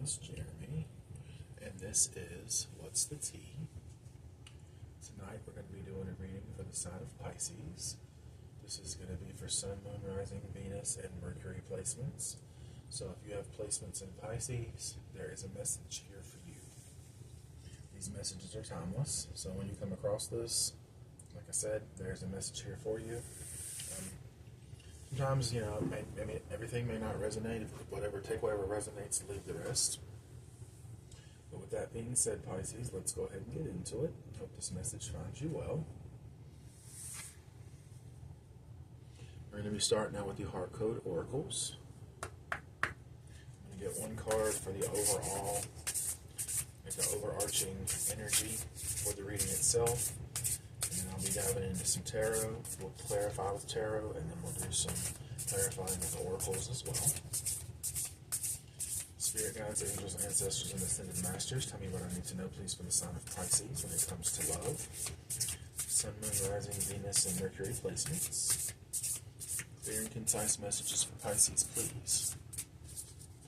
is Jeremy, and this is What's the Tea? Tonight we're going to be doing a reading for the sign of Pisces. This is going to be for Sun, Moon, Rising, Venus, and Mercury placements. So if you have placements in Pisces, there is a message here for you. These messages are timeless, so when you come across this, like I said, there's a message here for you. Sometimes, everything may not resonate. Take whatever resonates, leave the rest. But with that being said, Pisces, let's go ahead and get into it. Hope this message finds you well. We're going to be starting out with the Heart Code Oracles. I'm going to get one card for the overarching energy for the reading itself. And then I'll be diving into some tarot. We'll clarify with tarot, and then we'll do some clarifying with oracles as well. Spirit guides, angels, ancestors, and ascended masters, tell me what I need to know, please, for the sign of Pisces when it comes to love. Sun, Moon, Rising, Venus, and Mercury placements. Clear and concise messages for Pisces, please.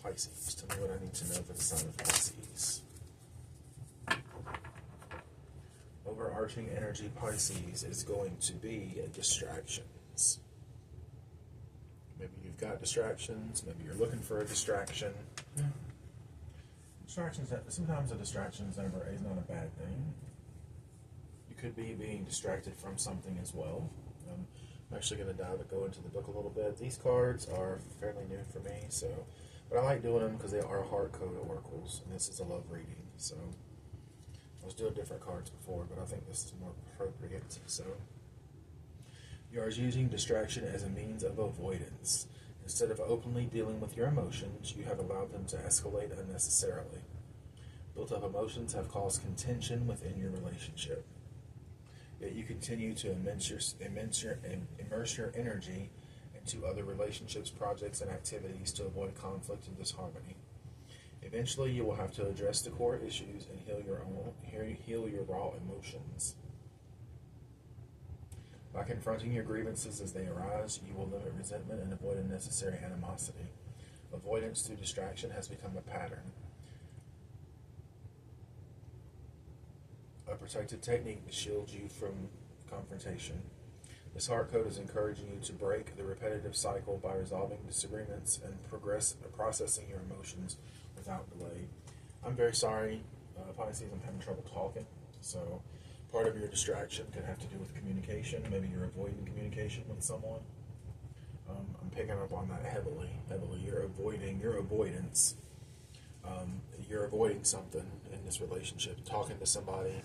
Pisces, tell me what I need to know for the sign of Pisces. Overarching energy, Pisces, is going to be distractions. Maybe you've got distractions. Maybe you're looking for a distraction. Sometimes a distraction is not a bad thing. You could be being distracted from something as well. I'm actually going to go into the book a little bit. These cards are fairly new for me, but I like doing them because they are Heart Code Oracles, and this is a love reading. So I was doing different cards before, but I think this is more appropriate. So you are using distraction as a means of avoidance. Instead of openly dealing with your emotions, you have allowed them to escalate unnecessarily. Built-up emotions have caused contention within your relationship. Yet you continue to immerse your energy into other relationships, projects, and activities to avoid conflict and disharmony. Eventually, you will have to address the core issues and heal your raw emotions. By confronting your grievances as they arise, you will limit resentment and avoid unnecessary animosity. Avoidance through distraction has become a pattern. A protective technique to shield you from confrontation. This heart code is encouraging you to break the repetitive cycle by resolving disagreements and processing your emotions without delay. I'm very sorry, Pisces, I'm having trouble talking. So part of your distraction could have to do with communication. Maybe you're avoiding communication with someone. I'm picking up on that heavily. You're avoidance. You're avoiding something in this relationship. Talking to somebody.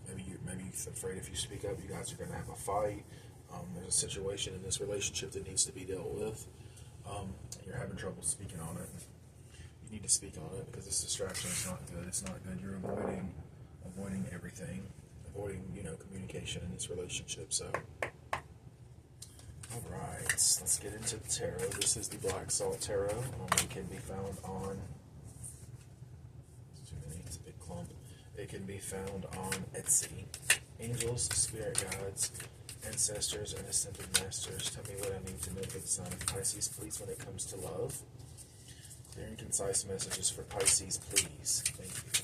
Maybe you're afraid if you speak up, you guys are going to have a fight. There's a situation in this relationship that needs to be dealt with. You're having trouble speaking on it. You need to speak on it because this distraction is not good. It's not good. You're avoiding everything. Avoiding, communication in this relationship. So, all right, let's get into the tarot. This is the Black Salt Tarot. It can be found on. It's too many. It's a big clump. It can be found on Etsy. Angels, spirit guides, ancestors, and ascended masters, tell me what I need to know for the sign of Pisces, please, when it comes to love. Clear and concise messages for Pisces, please. Thank you.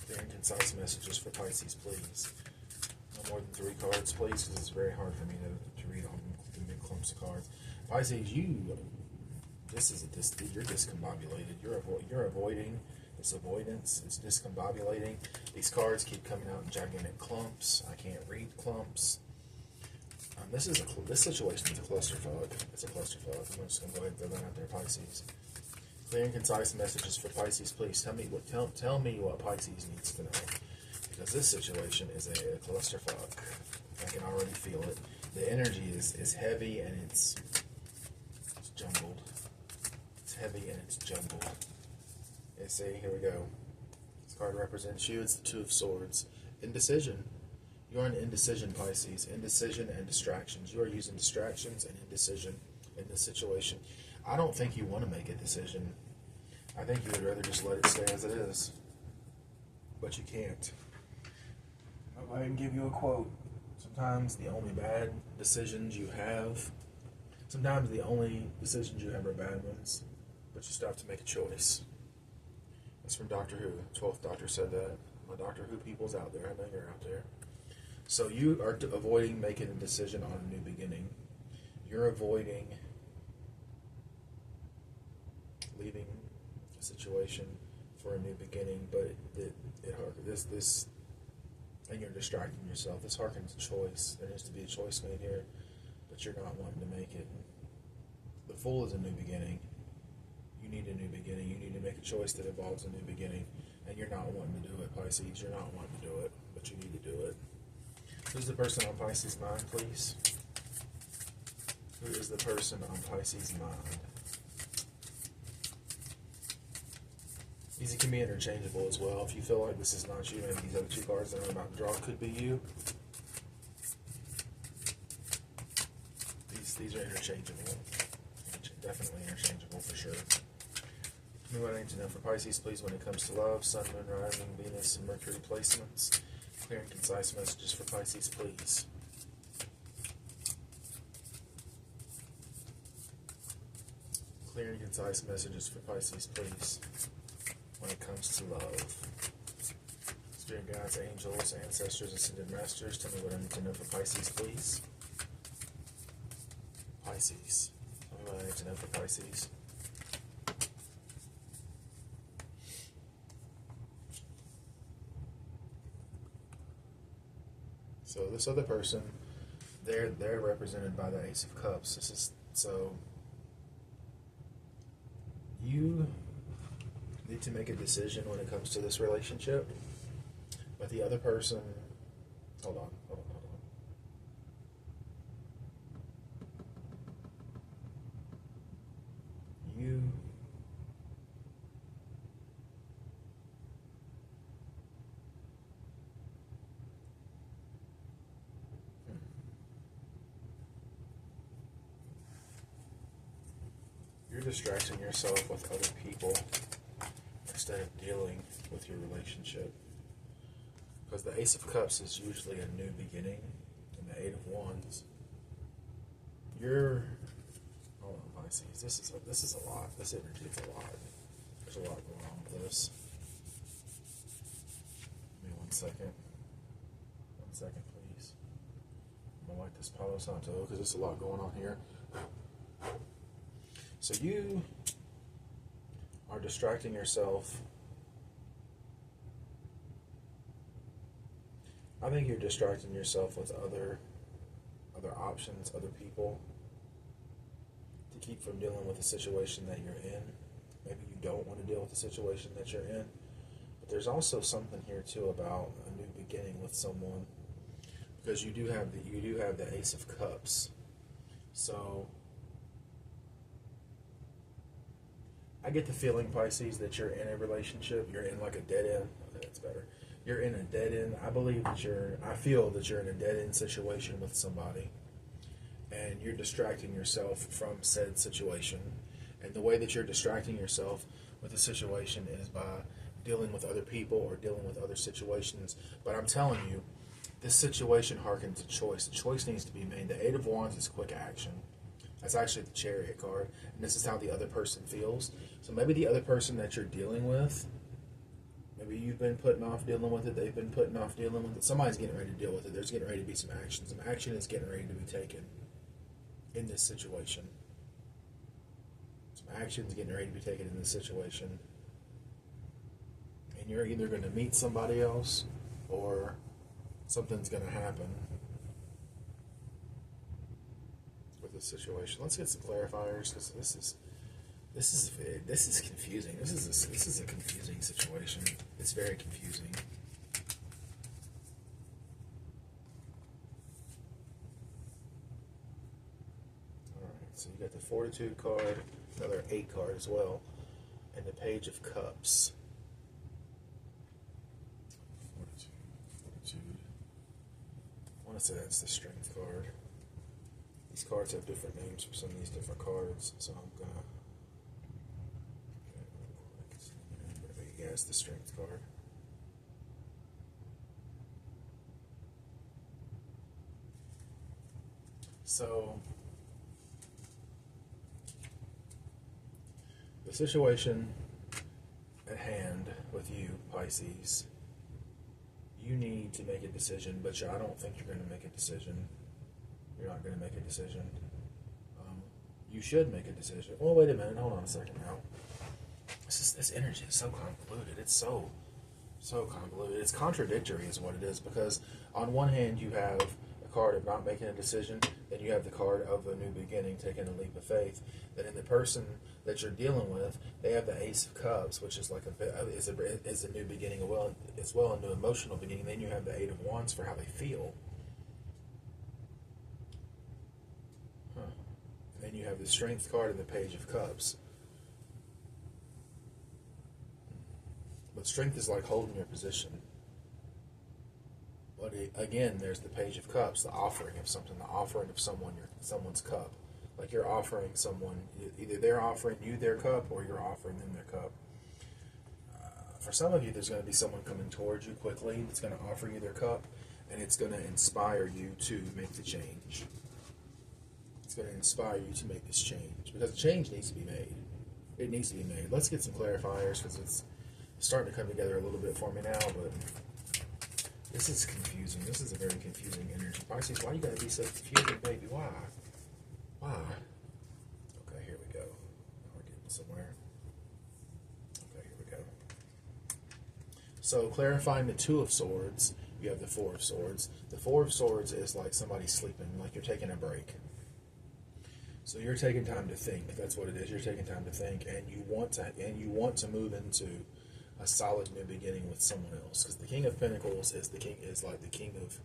Clear and concise messages for Pisces, please. No more than 3 cards, please, because it's very hard for me to read on big clumps of cards. Pisces, you're discombobulated. You're avoiding. It's avoidance. It's discombobulating. These cards keep coming out in gigantic clumps. I can't read clumps. This situation is a clusterfuck. It's a clusterfuck. I'm just going to go ahead and throw that out there, Pisces. Clear and concise messages for Pisces, please. Tell me what Pisces needs to know. Because this situation is a clusterfuck. I can already feel it. The energy is heavy and it's jumbled. It's heavy and it's jumbled. Okay, see, here we go. This card represents you. It's the Two of Swords. Indecision. You're in indecision, Pisces. Indecision and distractions. You are using distractions and indecision in this situation. I don't think you want to make a decision. I think you would rather just let it stay as it is. But you can't. I'll go ahead and give you a quote. Sometimes the only bad decisions you have, are bad ones, but you still have to make a choice. That's from Doctor Who. 12th Doctor said that. My Doctor Who people's out there. I know you're out there. So you are avoiding making a decision on a new beginning. You're avoiding leaving a situation for a new beginning, but this and you're distracting yourself. This harkens to choice. There needs to be a choice made here, but you're not wanting to make it. The Fool is a new beginning. You need a new beginning. You need to make a choice that involves a new beginning, and you're not wanting to do it, Pisces. You're not wanting to do it, but you need to do it. Who's the person on Pisces' mind, please? Who is the person on Pisces' mind? These can be interchangeable as well. If you feel like this is not you, maybe these other two cards that I'm about to draw could be you. These are interchangeable. Definitely interchangeable for sure. Tell me what I need to know for Pisces, please, when it comes to love, Sun, Moon, Rising, Venus, and Mercury placements. Clear and concise messages for Pisces, please. Clear and concise messages for Pisces, please, when it comes to love. Spirit guides, angels, ancestors, ascended masters, tell me what I need to know for Pisces, please. Pisces. Tell me what I need to know for Pisces. So this other person, they're represented by the Ace of Cups. This is so you need to make a decision when it comes to this relationship. But the other person, hold on. You You're distracting yourself with other people instead of dealing with your relationship. Because the Ace of Cups is usually a new beginning, and the Eight of Wands. Hold on, Pisces. This is a lot. This energy is a lot. There's a lot going on with this. Give me 1 second. 1 second, please. I'm gonna light this Palo Santo because there's a lot going on here. So you are distracting yourself. I think you're distracting yourself with other options, other people, to keep from dealing with the situation that you're in. Maybe you don't want to deal with the situation that you're in. But there's also something here too about a new beginning with someone, because you do have the Ace of Cups. So I get the feeling, Pisces, that you're in a relationship. You're in like a dead end. Okay, that's better. You're in a dead end. I feel that you're in a dead end situation with somebody, and you're distracting yourself from said situation. And the way that you're distracting yourself with the situation is by dealing with other people or dealing with other situations. But I'm telling you, this situation harkens to choice. The choice needs to be made. The Eight of Wands is quick action. That's actually the Chariot card, and this is how the other person feels. So maybe the other person that you're dealing with, maybe you've been putting off dealing with it, they've been putting off dealing with it. Somebody's getting ready to deal with it. There's getting ready to be some action. Some action is getting ready to be taken in this situation. Some action is getting ready to be taken in this situation. And you're either going to meet somebody else or something's going to happen with this situation. Let's get some clarifiers, because this is confusing. This is a confusing situation. It's very confusing. All right, so you got the Fortitude card, another 8 card as well, and the Page of Cups. Fortitude. I want to say that's the Strength card. These cards have different names for some of these different cards, so I'm gonna. Yeah, it's the Strength card. So the situation at hand with you, Pisces, you need to make a decision, but I don't think you're going to make a decision. You're not going to make a decision. You should make a decision. Well, wait a minute. Hold on a second now. This energy is so convoluted. It's so convoluted. It's contradictory is what it is, because on one hand you have a card of not making a decision, then you have the card of a new beginning, taking a leap of faith. Then in the person that you're dealing with, they have the Ace of Cups, which is like is a new beginning as well, a new emotional beginning. Then you have the Eight of Wands for how they feel. And then you have the Strength card and the Page of Cups. But Strength is like holding your position. But again, there's the Page of Cups, the offering of something, the offering of someone's cup. Like you're offering someone, either they're offering you their cup or you're offering them their cup. For some of you, there's going to be someone coming towards you quickly that's going to offer you their cup, and it's going to inspire you to make the change. It's going to inspire you to make this change, because the change needs to be made. It needs to be made. Let's get some clarifiers, because it's starting to come together a little bit for me now, but this is confusing. This is a very confusing energy. Pisces, why you gotta be so confusing, baby? Why? Okay, here we go. Now we're getting somewhere. Okay, here we go. So, clarifying the Two of Swords, you have the Four of Swords. The Four of Swords is like somebody sleeping, like you're taking a break. So you're taking time to think. That's what it is. You're taking time to think, and you want to move into a solid new beginning with someone else, because the King of Pentacles is like the king of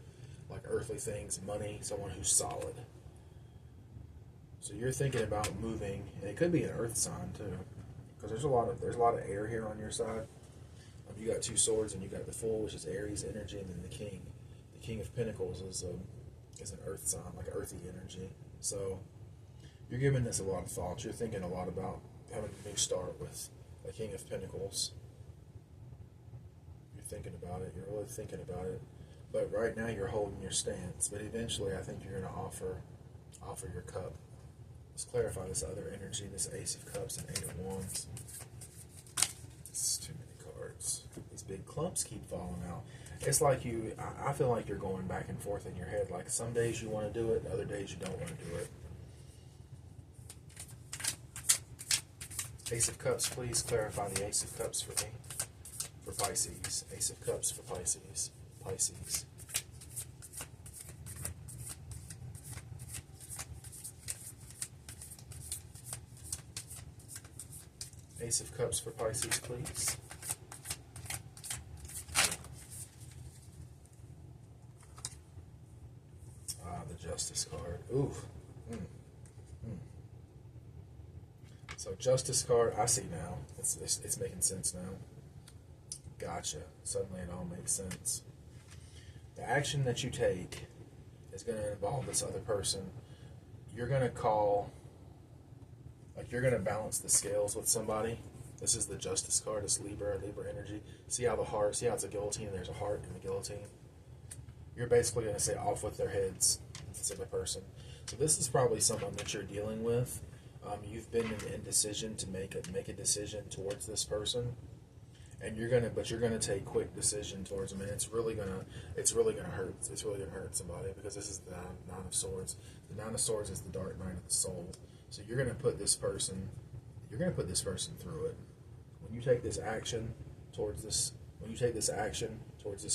like earthly things, money, someone who's solid. So you're thinking about moving, and it could be an earth sign too, because there's a lot of air here on your side. You got two swords, and you got the Fool, which is Aries energy, and then the King of Pentacles is an earth sign, like earthy energy. So you're giving this a lot of thought. You're thinking a lot about having a new start with the King of Pentacles. Thinking about it, you're really thinking about it, but right now you're holding your stance, but eventually I think you're going to offer your cup. Let's clarify this other energy, this Ace of Cups and Eight of Wands. It's too many cards. These big clumps keep falling out. It's like I feel like you're going back and forth in your head, like some days you want to do it, other days you don't want to do it. Ace of Cups, please clarify the Ace of Cups for me. For Pisces. Ace of Cups for Pisces. Pisces. Ace of Cups for Pisces, please. The Justice card. Ooh. So Justice card, I see now. It's making sense now. Gotcha. Suddenly it all makes sense. The action that you take is going to involve this other person. You're going to you're going to balance the scales with somebody. This is the Justice card. It's Libra energy. See how it's a guillotine and there's a heart in the guillotine? You're basically going to say off with their heads. This other person. So this is probably someone that you're dealing with. You've been in the indecision to make a decision towards this person. And you're gonna take quick decision towards them, and it's really gonna hurt. It's really gonna hurt somebody, because this is the Nine of Swords. The Nine of Swords is the dark night of the soul. So you're gonna put this person through it. When you take this action towards this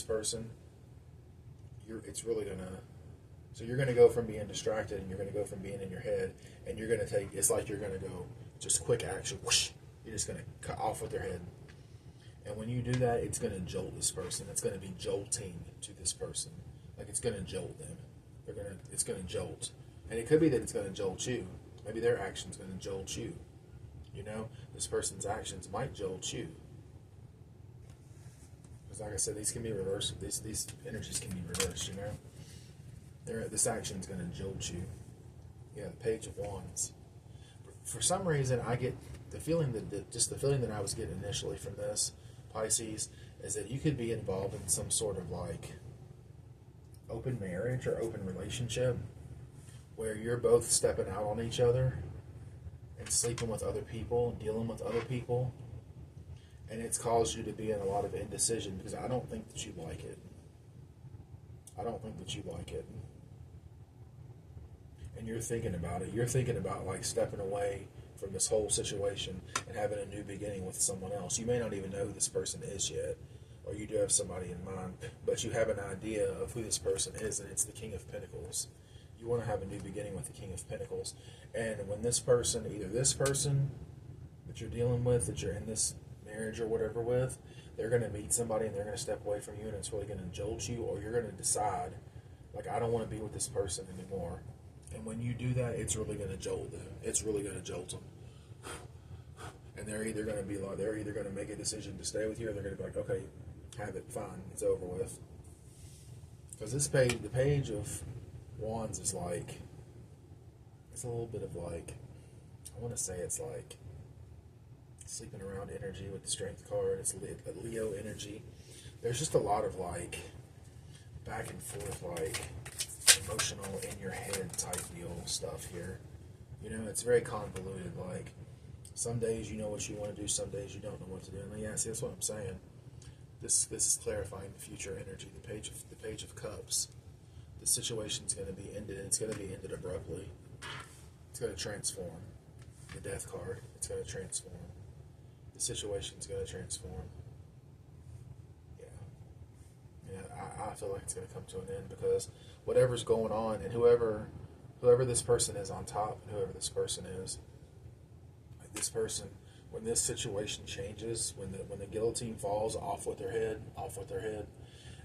person, So you're gonna go from being distracted, and you're gonna go from being in your head, and you're gonna go just quick action. Whoosh, you're just gonna cut off with their head. And when you do that, it's going to jolt this person. It's going to be jolting to this person. Like it's going to jolt them. It's going to jolt. And it could be that it's going to jolt you. Maybe their action's going to jolt you. You know, this person's actions might jolt you. Because like I said, these can be reversed. These energies can be reversed, you know. This action's going to jolt you. Yeah, the Page of Wands. For some reason, I get the feeling that I was getting initially from this, Pisces, is that you could be involved in some sort of like open marriage or open relationship where you're both stepping out on each other and sleeping with other people, dealing with other people, And it's caused you to be in a lot of indecision because I don't think that you like it. I don't think that you like it. And you're thinking about it. You're thinking about like stepping away from this whole situation and having a new beginning with someone else. You may not even know who this person is yet, or you do have somebody in mind, but you have an idea of who this person is, and it's the King of Pentacles. You want to have a new beginning with the King of Pentacles. And when this person, either this person that you're dealing with, that you're in this marriage or whatever with, they're going to meet somebody and they're going to step away from you, and it's really going to jolt you, or you're going to decide, like, I don't want to be with this person anymore. And when you do that, it's really going to jolt them. It's really going to jolt them. And they're either going to be like, they're either going to make a decision to stay with you, or they're going to be like, okay, have it, fine, it's over with. Because this page, the Page of Wands is like, it's a little bit of like, I want to say it's like sleeping around energy with the Strength card. It's a Leo energy. There's just a lot of like back and forth, like emotional in your head type deal stuff here. You know, it's very convoluted. Like some days you know what you want to do, some days you don't know what to do. And yeah, see, that's what I'm saying. This is clarifying the future energy. The Page of Cups. The situation's going to be ended, and it's going to be ended abruptly. It's going to transform. The Death card. It's going to transform. The situation's going to transform. Yeah, I feel like it's going to come to an end because whatever's going on, and whoever this person is on top, and whoever this person is, like this person, when this situation changes, when the guillotine falls off with their head,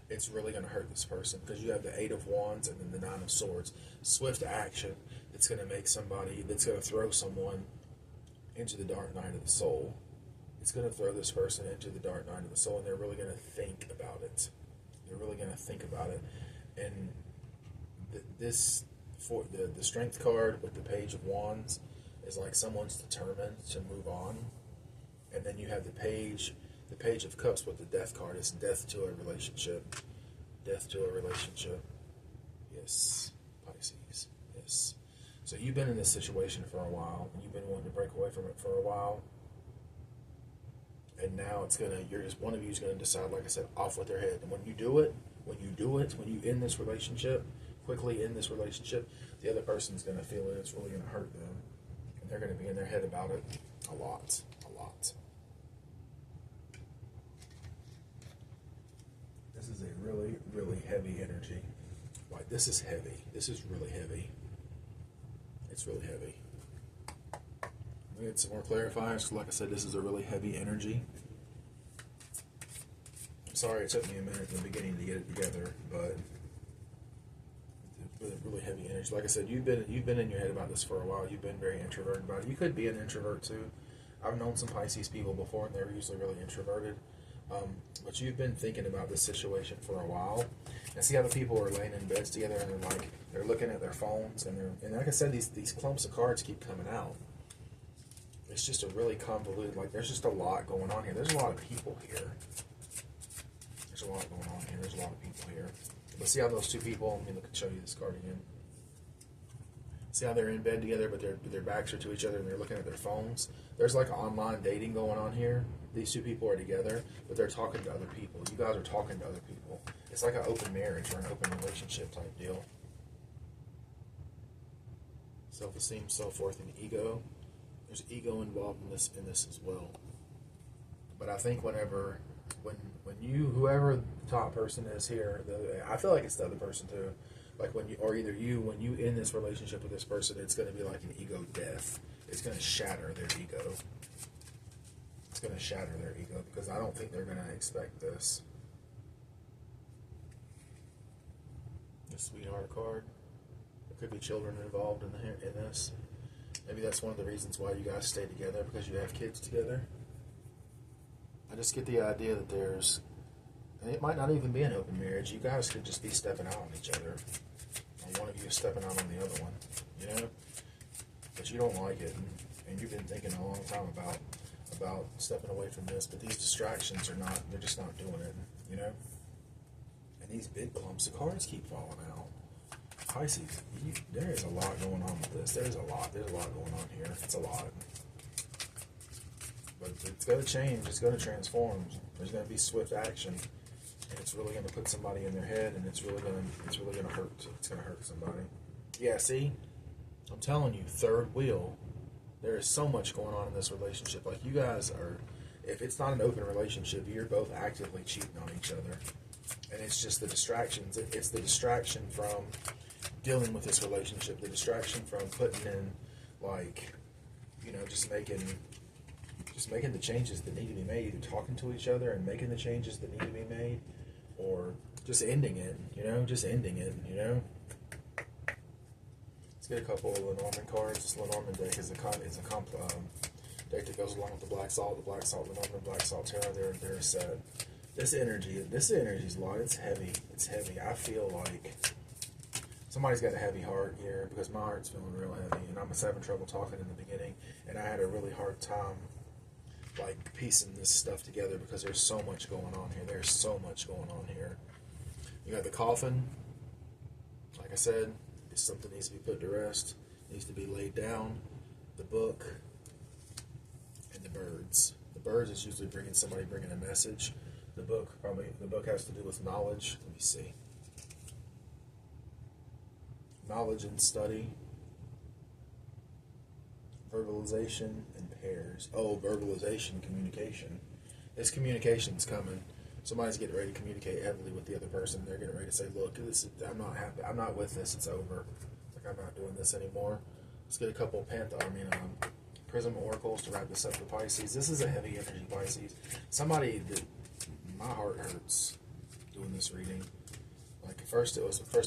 it's really going to hurt this person because you have the Eight of Wands and then the Nine of Swords. Swift action that's going to make somebody, that's going to throw someone into the dark night of the soul. It's going to throw this person into the dark night of the soul, and they're really going to think about it. They're really going to think about it. And the Strength card with the Page of Wands is like someone's determined to move on. And then you have the Page of Cups with the Death card. It's death to a relationship. Death to a relationship. Yes, Pisces. Yes. So you've been in this situation for a while, and you've been wanting to break away from it for a while. And now one of you is gonna decide, like I said, off with their head. And when you end this relationship, quickly end this relationship, the other person's gonna feel it. It's really gonna hurt them, and they're gonna be in their head about it a lot. This is a really, really heavy energy. Like, this is heavy. This is really heavy. It's really heavy. We get some more clarifiers. Like I said, this is a really heavy energy. I'm sorry it took me a minute in the beginning to get it together, but really heavy energy. Like I said, you've been in your head about this for a while. You've been very introverted about it. You could be an introvert too. I've known some Pisces people before, and they're usually really introverted. But you've been thinking about this situation for a while, and see how the people are laying in beds together, and they're looking at their phones, and like I said, these clumps of cards keep coming out. It's just a really convoluted, like, there's just a lot going on here. There's a lot of people here. There's a lot going on here. There's a lot of people here. But see how those two people, let me show you this card again. See how they're in bed together, but their backs are to each other, and they're looking at their phones. There's like online dating going on here. These two people are together, but they're talking to other people. You guys are talking to other people. It's like an open marriage or an open relationship type deal. Self-esteem, self-worth, and ego. There's ego involved in this as well. But I think when whoever the top person is here, I feel like it's the other person too. Like when you end this relationship with this person, it's going to be like an ego death. It's going to shatter their ego. It's going to shatter their ego because I don't think they're going to expect this. The Sweetheart card. There could be children involved in this. Maybe that's one of the reasons why you guys stay together, because you have kids together. I just get the idea that and it might not even be an open marriage. You guys could just be stepping out on each other. Or one of you is stepping out on the other one, you know? But you don't like it, and you've been thinking a long time about stepping away from this, but these distractions they're just not doing it, you know? And these big clumps of cards keep falling out. Pisces, there is a lot going on with this. There's a lot going on here. It's a lot. But it's going to change. It's going to transform. There's going to be swift action, and it's really going to put somebody in their head, and it's really going to hurt. It's going to hurt somebody. Yeah, see, I'm telling you, third wheel. There is so much going on in this relationship. Like, you guys are, if it's not an open relationship, you're both actively cheating on each other, and it's just the distractions. It's the distraction from dealing with this relationship. The distraction from putting in, like, you know, just making the changes that need to be made, either talking to each other and making the changes that need to be made, or just ending it, you know, Let's get a couple of Lenormand cards. This Lenormand deck is a deck that goes along with the Black Salt, Lenormand, Black Salt Tarot. They're a set. This energy is a lot. It's heavy. I feel like somebody's got a heavy heart here, because my heart's feeling real heavy, and I was having trouble talking in the beginning, and I had a really hard time, like, piecing this stuff together, because there's so much going on here. You got the coffin. Like I said, something needs to be put to rest, needs to be laid down. The book and the birds. The birds is usually bringing a message. The book has to do with knowledge. Let me see. Knowledge and study. Verbalization and pairs. Oh, verbalization, communication. This communication's coming. Somebody's getting ready to communicate heavily with the other person. They're getting ready to say, look, I'm not happy. I'm not with this. It's over. Like, I'm not doing this anymore. Let's get a couple Prism Oracles to wrap this up for Pisces. This is a heavy energy, Pisces. My heart hurts doing this reading. Like, first I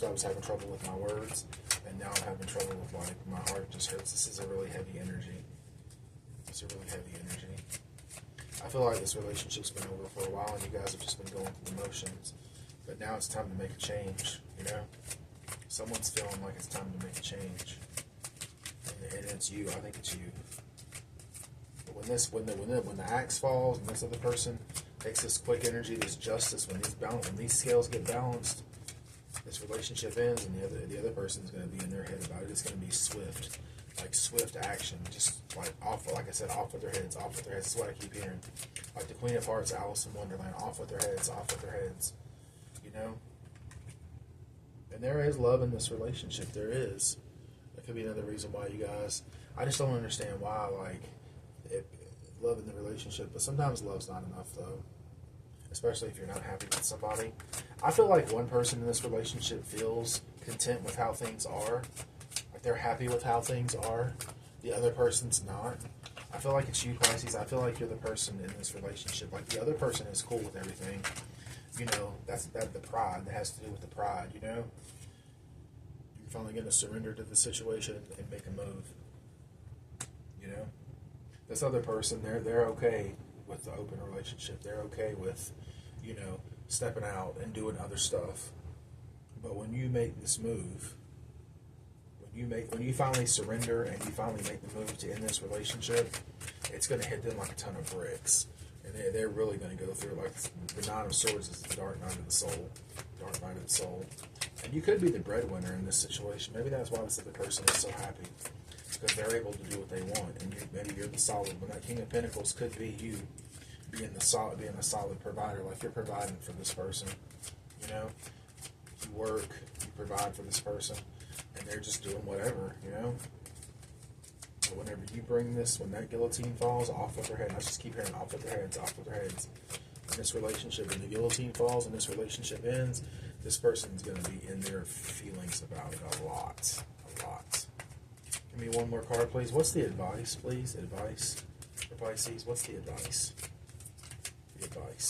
was having trouble with my words, and now I'm having trouble with, like, my heart just hurts. This is a really heavy energy. I feel like this relationship's been over for a while, and you guys have just been going through the motions. But now it's time to make a change, you know? Someone's feeling like it's time to make a change. And it's you. I think it's you. But when the axe falls, and this other person takes this quick energy, this justice, when these scales get balanced, this relationship ends, and the other person's going to be in their head about it. It's going to be swift. Like, swift action, just like off with their heads. That's what I keep hearing. Like the Queen of Hearts, Alice in Wonderland, off with their heads, you know? And there is love in this relationship, there is. That could be another reason why you guys, I just don't understand why, like, love in the relationship, but sometimes love's not enough, though. Especially if you're not happy with somebody. I feel like one person in this relationship feels content with how things are. They're happy with how things are. The other person's not. I feel like it's you, Pisces. I feel like you're the person in this relationship. Like, the other person is cool with everything. You know, that's the pride. That has to do with the pride, you know? You're finally going to surrender to the situation and make a move. You know? This other person, they're okay with the open relationship. They're okay with, you know, stepping out and doing other stuff. But when you make this move, when you finally surrender and you finally make the move to end this relationship, it's going to hit them like a ton of bricks. And they're really going to go through, like, the Nine of Swords is the dark night of the soul. And you could be the breadwinner in this situation. Maybe that's why this other person is so happy, because they're able to do what they want, and maybe you're the solid one. That King of Pentacles could be you being a solid provider, like you're providing for this person. You know, you work, you provide for this person, and they're just doing whatever, you know. But whenever you bring this, when that guillotine falls, off with their head. I just keep hearing off with their heads. In this relationship, when the guillotine falls and this relationship ends, this person's going to be in their feelings about it a lot. Give me one more card, please. What's the advice, please? Advice for Pisces. What's the advice?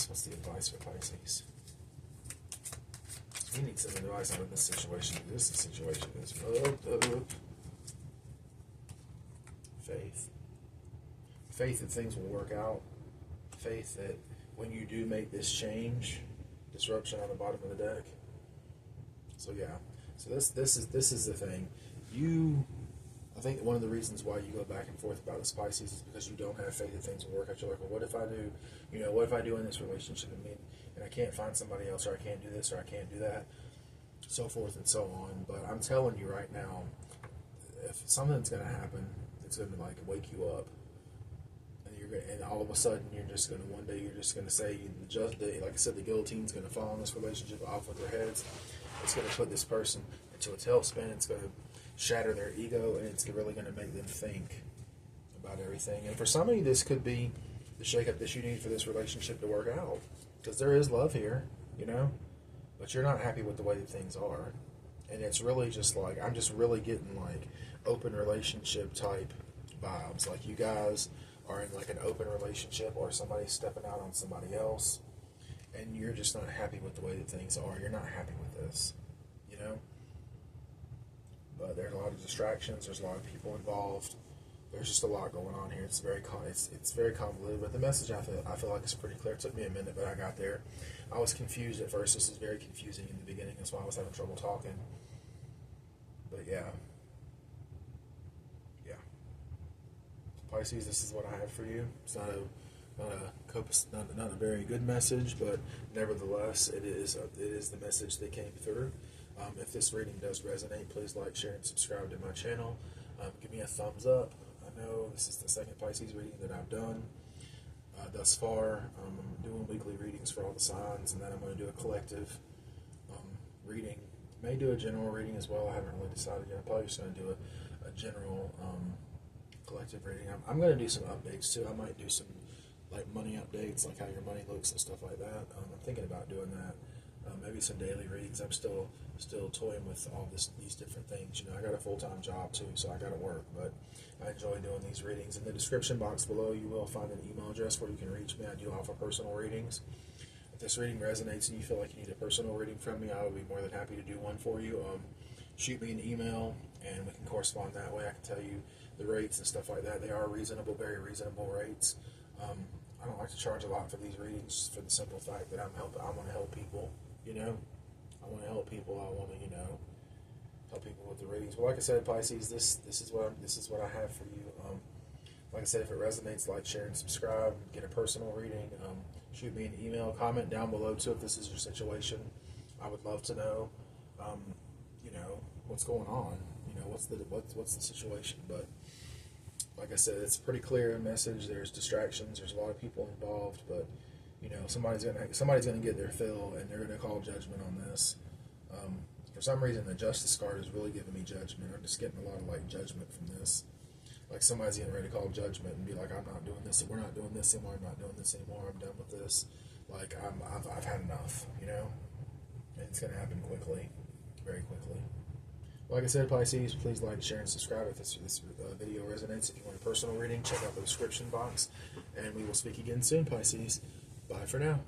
What's the advice for Pisces? We need some advice out of this situation. This situation is faith. Faith that things will work out. Faith that when you do make this change, disruption on the bottom of the deck. So yeah. So this is the thing. I think one of the reasons why you go back and forth about this, Pisces, is because you don't have faith that things will work out. You're like, well, what if I do? You know, what if I do in this relationship? And I can't find somebody else, or I can't do this, or I can't do that, so forth and so on. But I'm telling you right now, if something's going to happen, it's going to, like, wake you up, and and all of a sudden you're just gonna one day you're just gonna say like I said, the guillotine's gonna fall on this relationship off with their heads. It's gonna put this person into a tailspin. It's gonna shatter their ego, and it's really gonna make them think about everything. And for some of you, this could be the shakeup that you need for this relationship to work out, because there is love here, you know, but you're not happy with the way that things are, and it's really just like I'm just really getting like open relationship type vibes, like you guys are in like an open relationship, or somebody's stepping out on somebody else, and you're just not happy with the way that things are. You're not happy with this, you know. But there's a lot of distractions. There's a lot of people involved. There's just a lot going on here. It's very convoluted. But the message I feel like is pretty clear. It took me a minute, but I got there. I was confused at first. This is very confusing in the beginning. That's why I was having trouble talking. But yeah. Pisces, this is what I have for you. It's not a very good message, but nevertheless, it is the message that came through. If this reading does resonate, please like, share, and subscribe to my channel. Give me a thumbs up. I know this is the second Pisces reading that I've done thus far. I'm doing weekly readings for all the signs, and then I'm going to do a collective reading. May do a general reading as well. I haven't really decided yet. I'm probably just going to do a general collective reading. I'm going to do some updates too. I might do some like money updates, like how your money looks and stuff like that. I'm thinking about doing that. Maybe some daily readings. I'm still toying with all these different things. You know, I got a full-time job too, so I got to work. But I enjoy doing these readings. In the description box below, you will find an email address where you can reach me. I do offer personal readings. If this reading resonates and you feel like you need a personal reading from me, I would be more than happy to do one for you. Shoot me an email, and we can correspond that way. I can tell you the rates and stuff like that. They are reasonable, very reasonable rates. I don't like to charge a lot for these readings for the simple fact that I want to help people. You know, I want to help people. I want to, help people with the readings. But like I said, Pisces, this is what I have for you. Like I said, if it resonates, like, share, and subscribe. Get a personal reading. Shoot me an email. Comment down below too if this is your situation. I would love to know. What's going on. What's the situation. But like I said, it's a pretty clear message. There's distractions. There's a lot of people involved, but somebody's gonna get their fill, and they're gonna call judgment on this. For some reason, the Justice card is really giving me judgment. I'm just getting a lot of like judgment from this. Like somebody's getting ready to call judgment and be like, "I'm not doing this. We're not doing this anymore. I'm not doing this anymore. I'm done with this. Like I've had enough." And it's gonna happen quickly, very quickly. Like I said, Pisces, please like, share, and subscribe if this video resonates. If you want a personal reading, check out the description box. And we will speak again soon, Pisces. Bye for now.